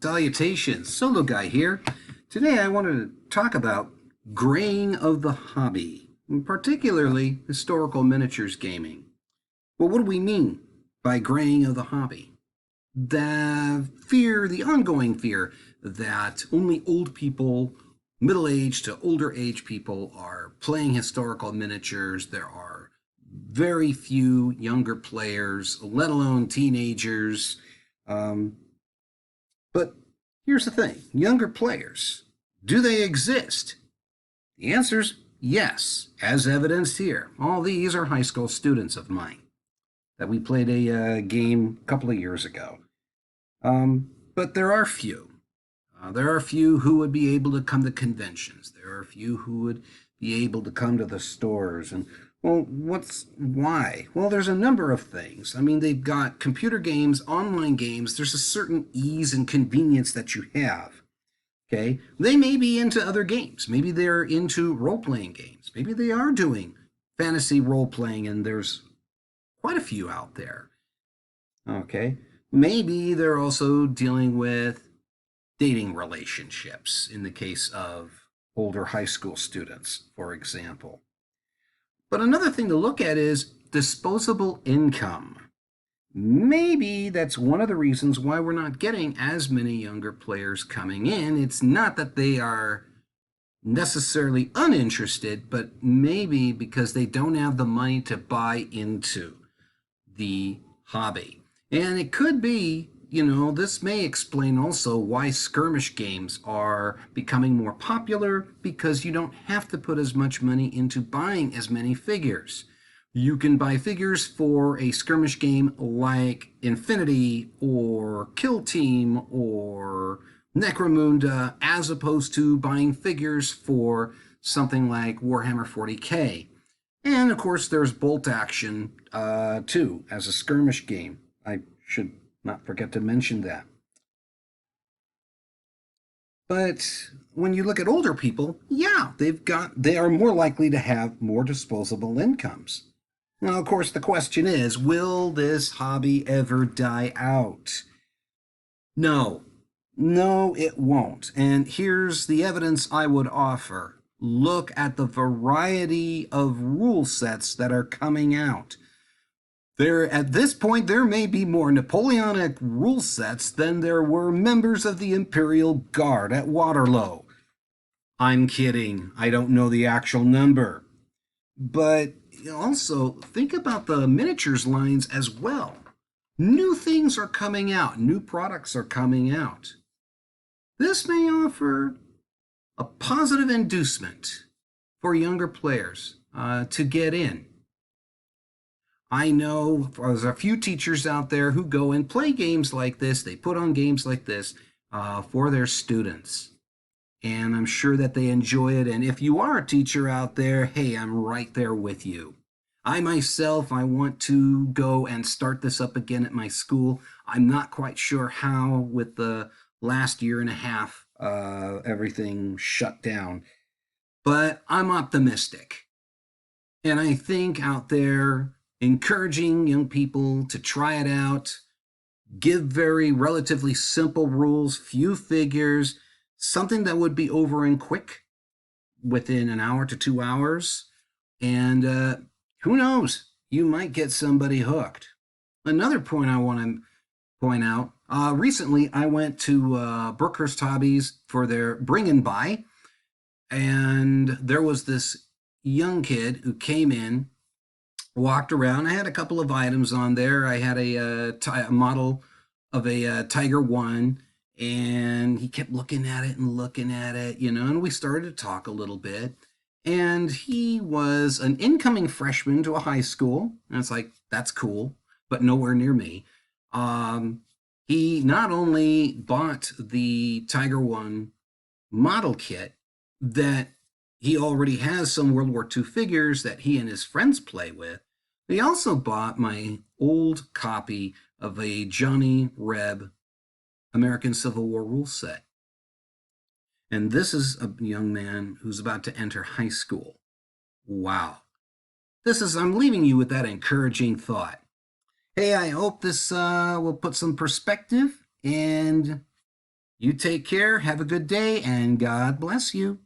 Salutations, Solo Guy here. Today I wanted to talk about graying of the hobby, and particularly historical miniatures gaming. Well, what do we mean by graying of the hobby? The ongoing fear that only old people, middle-aged to older age people are playing historical miniatures. There are very few younger players, let alone teenagers. Um, but here's the thing, younger players, do they exist? The answer's yes, as evidenced here. All these are high school students of mine that we played a game a couple of years ago. But there are few. There are few who would be able to come to conventions. There are few who would be able to come to the stores. And, well, why? Well, there's a number of things. I mean, they've got computer games, online games. There's a certain ease and convenience that you have. Okay? They may be into other games. Maybe they're into role-playing games. Maybe they are doing fantasy role-playing, and there's quite a few out there. Okay? Maybe they're also dealing with dating relationships in the case of older high school students, for example. But another thing to look at is disposable income. Maybe that's one of the reasons why we're not getting as many younger players coming in. It's not that they are necessarily uninterested, but maybe because they don't have the money to buy into the hobby. And it could be, this may explain also why skirmish games are becoming more popular, because you don't have to put as much money into buying as many figures. You can buy figures for a skirmish game like Infinity or Kill Team or Necromunda, as opposed to buying figures for something like Warhammer 40K. And of course, there's Bolt Action too, as a skirmish game. I should not forget to mention that. But when you look at older people, yeah, they are more likely to have more disposable incomes. Now, of course, the question is, will this hobby ever die out? No. No, it won't. And here's the evidence I would offer. Look at the variety of rule sets that are coming out. At this point, there may be more Napoleonic rule sets than there were members of the Imperial Guard at Waterloo. I'm kidding. I don't know the actual number. But also, think about the miniatures lines as well. New things are coming out. New products are coming out. This may offer a positive inducement for younger players to get in. I know there's a few teachers out there who go and play games like this. They put on games like this for their students. And I'm sure that they enjoy it. And if you are a teacher out there, hey, I'm right there with you. I myself, I want to go and start this up again at my school. I'm not quite sure how with the last year and a half everything shut down. But I'm optimistic. And I think out there, encouraging young people to try it out, give very relatively simple rules, few figures, something that would be over and quick within an hour to 2 hours. And who knows, you might get somebody hooked. Another point I want to point out, recently I went to Brookhurst Hobbies for their Bring and Buy, and there was this young kid who came in, walked around. I had a couple of items on there. I had a model of a Tiger One, and he kept looking at it and looking at it, and we started to talk a little bit. And he was an incoming freshman to a high school, and it's like, that's cool, but nowhere near me. He not only bought the Tiger One model kit that he already has some World War II figures that he and his friends play with. He also bought my old copy of a Johnny Reb American Civil War rule set. And this is a young man who's about to enter high school. Wow. I'm leaving you with that encouraging thought. Hey, I hope this will put some perspective and You take care, have a good day, and God bless you.